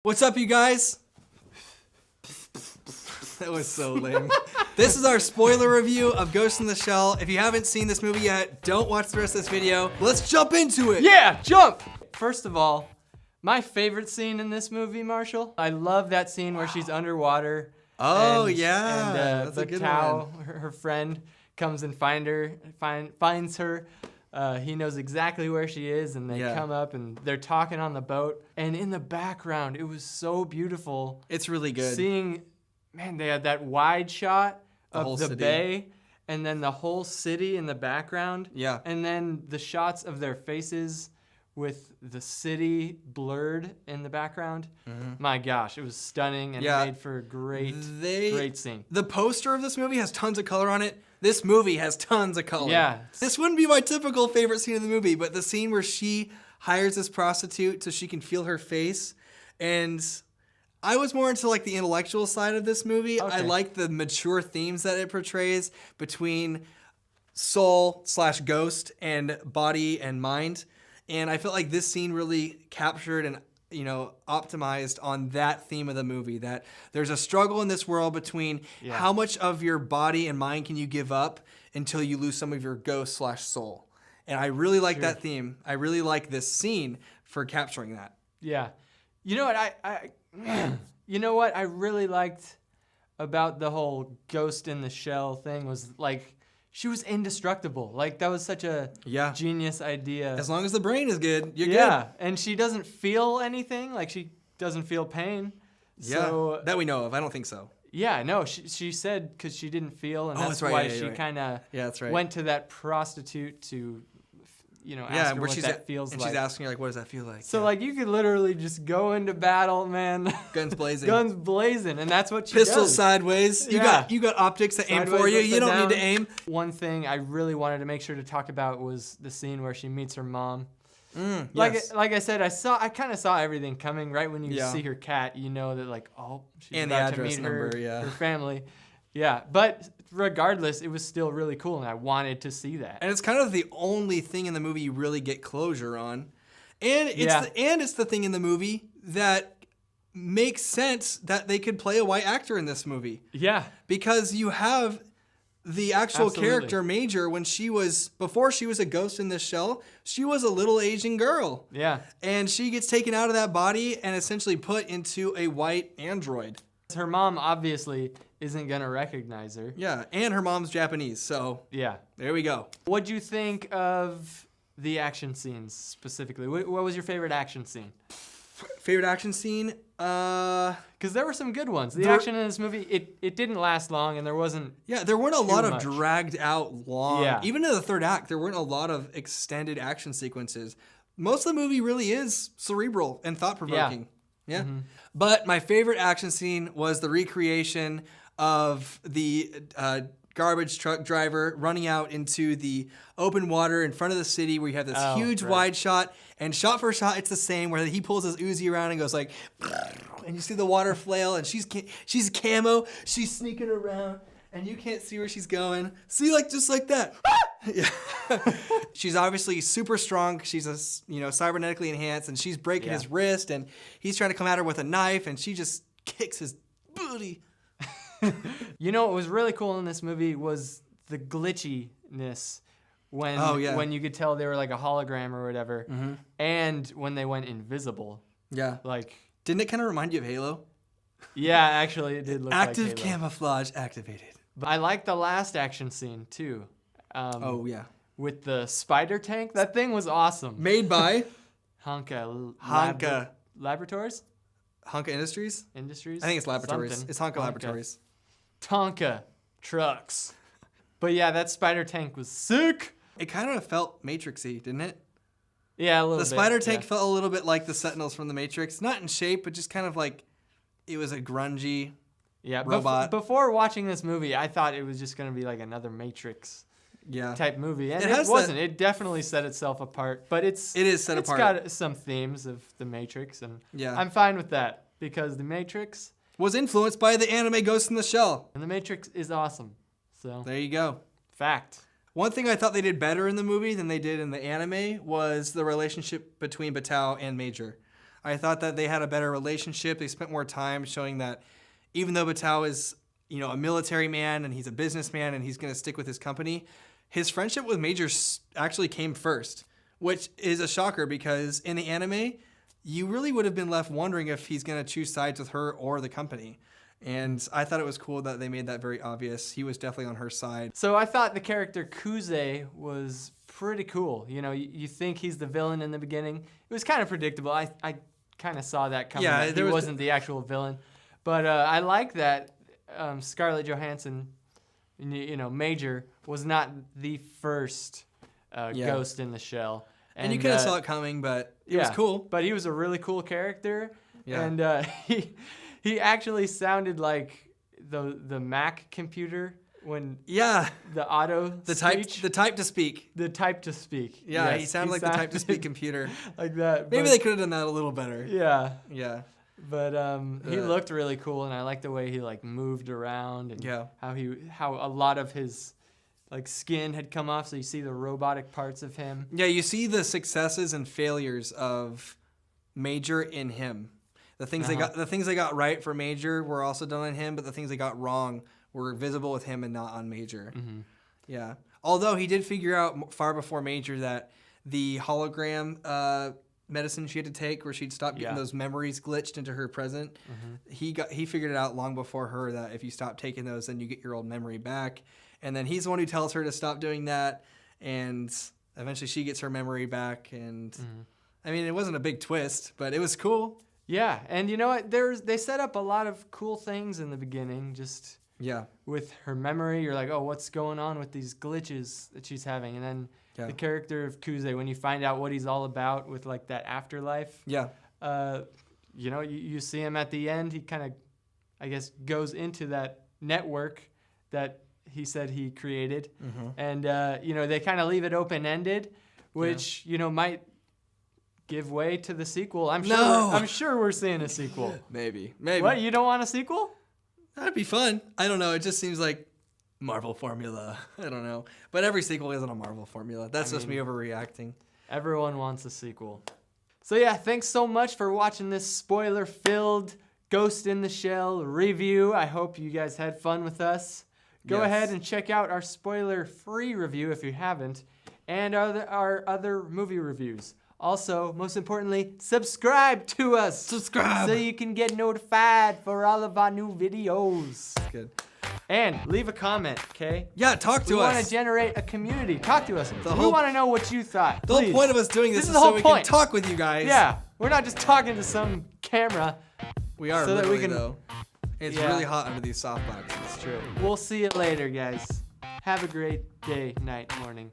What's up, you guys? That was so lame. This is our spoiler review of Ghost in the Shell. If you haven't seen this movie yet, don't watch the rest of this video. Let's jump into it. Yeah, jump! First of all, my favorite scene in this movie, Marshall. I love that scene where she's underwater. Oh, and, yeah. And That's a good Tao, one. her friend, comes and finds her. He knows exactly where she is, and they come up and they're talking on the boat. And in the background, it was so beautiful. It's really good. Seeing, man, they had that wide shot of the city. bay, and then the whole city in the background. Yeah. And then the shots of their faces with the city blurred in the background. My gosh, it was stunning and made for a great scene. The poster of this movie has tons of color on it. This movie has tons of color. Yeah. This wouldn't be my typical favorite scene in the movie, but the scene where she hires this prostitute so she can feel her face. And I was more into like the intellectual side of this movie. Okay. I like the mature themes that it portrays between soul/ghost and body and mind. And I felt like this scene really captured and optimized on that theme of the movie, that there's a struggle in this world between how much of your body and mind can you give up until you lose some of your ghost/soul. And I really like that theme. I really like this scene for capturing that. Yeah. You know what I really liked about the whole Ghost in the Shell thing was like she was indestructible. Like that was such a genius idea. As long as the brain is good, you're good. good. And she doesn't feel anything. Like she doesn't feel pain. Yeah, so, that we know of. I don't think so. Yeah, no, she said because she didn't feel, and that's why she kind of went to that prostitute to, ask her what that feels like. And she's asking her, like, what does that feel like? So, like, you could literally just go into battle, man. Guns blazing. Guns blazing, and that's what she Pistol does. sideways. You got optics that aim for you. You don't need to aim. One thing I really wanted to make sure to talk about was the scene where she meets her mom. Yes. Like I said, I kind of saw everything coming. Right when you see her cat, you know that like, oh, she's and about the address to meet number, her family. Yeah, but regardless, it was still really cool, and I wanted to see that. And it's kind of the only thing in the movie you really get closure on, and it's the thing in the movie that makes sense that they could play a white actor in this movie. Yeah, because you have the actual character Major before she was a ghost in this shell, she was a little Asian girl. Yeah, and she gets taken out of that body and essentially put into a white android. Her mom obviously isn't gonna recognize her. Yeah, and her mom's Japanese, so yeah, there we go. What'd you think of the action scenes specifically? What was your favorite action scene? Favorite action scene? Because there were some good ones. The action in this movie, it didn't last long, and there wasn't. Yeah, there weren't a lot of dragged out long. Yeah. Even in the third act, there weren't a lot of extended action sequences. Most of the movie really is cerebral and thought-provoking. Yeah. Mm-hmm. But my favorite action scene was the recreation of the garbage truck driver running out into the open water in front of the city where you have this huge wide shot, and shot for shot it's the same, where he pulls his Uzi around and goes like, and you see the water flail, and she's camo, she's sneaking around, and you can't see where she's going. See, like just like that. Yeah. She's obviously super strong. She's cybernetically enhanced, and she's breaking his wrist, and he's trying to come at her with a knife, and she just kicks his booty. You know what was really cool in this movie was the glitchiness when you could tell they were like a hologram or whatever, and when they went invisible. Yeah. Like, didn't it kind of remind you of Halo? Yeah, actually, it did look like Halo. Active camouflage activated. But I like the last action scene too. With the spider tank. That thing was awesome. Made by Honka Laboratories? Honka Industries? I think it's Laboratories. Something. It's Honka Laboratories. Tonka Trucks. But yeah, that spider tank was sick. It kind of felt Matrixy, didn't it? Yeah, a little bit. The spider tank felt a little bit like the Sentinels from the Matrix. Not in shape, but just kind of like it was a grungy robot. Before watching this movie, I thought it was just going to be like another Matrix type movie. And it wasn't. It definitely set itself apart. But it is set apart. It's got some themes of the Matrix. And I'm fine with that because the Matrix was influenced by the anime Ghost in the Shell. And the Matrix is awesome. So there you go. Fact. One thing I thought they did better in the movie than they did in the anime was the relationship between Batou and Major. I thought that they had a better relationship. They spent more time showing that even though Batou is, a military man and he's a businessman and he's going to stick with his company, his friendship with Major actually came first, which is a shocker because in the anime, you really would have been left wondering if he's going to choose sides with her or the company. And I thought it was cool that they made that very obvious. He was definitely on her side. So I thought the character Kuze was pretty cool. You think he's the villain in the beginning. It was kind of predictable. I kind of saw that coming. Yeah, he wasn't the actual villain. But I like that Scarlett Johansson, Major, was not the first Ghost in the Shell. And you could have saw it coming, but it was cool. But he was a really cool character. Yeah. And he actually sounded like the Mac computer when the auto the type to speak. The type to speak. Yeah, yes, he sounded like the type to speak computer. Like that. Maybe they could have done that a little better. Yeah. Yeah. But he looked really cool, and I liked the way he moved around and how a lot of his skin had come off, so you see the robotic parts of him. Yeah, you see the successes and failures of Major in him. The things they got right for Major were also done on him, but the things they got wrong were visible with him and not on Major. Mm-hmm. Yeah. Although he did figure out far before Major that the hologram medicine she had to take, where she'd stop getting those memories glitched into her present, he figured it out long before her that if you stop taking those, then you get your old memory back. And then he's the one who tells her to stop doing that, and eventually she gets her memory back. And I mean, it wasn't a big twist, but it was cool. Yeah, and you know what? They set up a lot of cool things in the beginning. Just with her memory, you're like, oh, what's going on with these glitches that she's having? And then the character of Kuze, when you find out what he's all about with that afterlife. Yeah. You see him at the end. He kind of, I guess, goes into that network that he said he created, and they kind of leave it open ended, which might give way to the sequel. I'm sure we're seeing a sequel. Maybe. What? You don't want a sequel? That'd be fun. I don't know. It just seems like Marvel formula. I don't know. But every sequel isn't a Marvel formula. That's just me overreacting. Everyone wants a sequel. So yeah, thanks so much for watching this spoiler-filled Ghost in the Shell review. I hope you guys had fun with us. Go ahead and check out our spoiler-free review if you haven't, and our other movie reviews. Also, most importantly, subscribe to us. Subscribe. So you can get notified for all of our new videos. Good. And leave a comment, okay? Yeah, talk to us. We want to generate a community. Talk to us. We want to know what you thought. The whole point of us doing this is so we can talk with you guys. Yeah, we're not just talking to some camera. We are, so that we can, though. It's really hot under these softboxes. It's true. We'll see you later, guys. Have a great day, night, morning.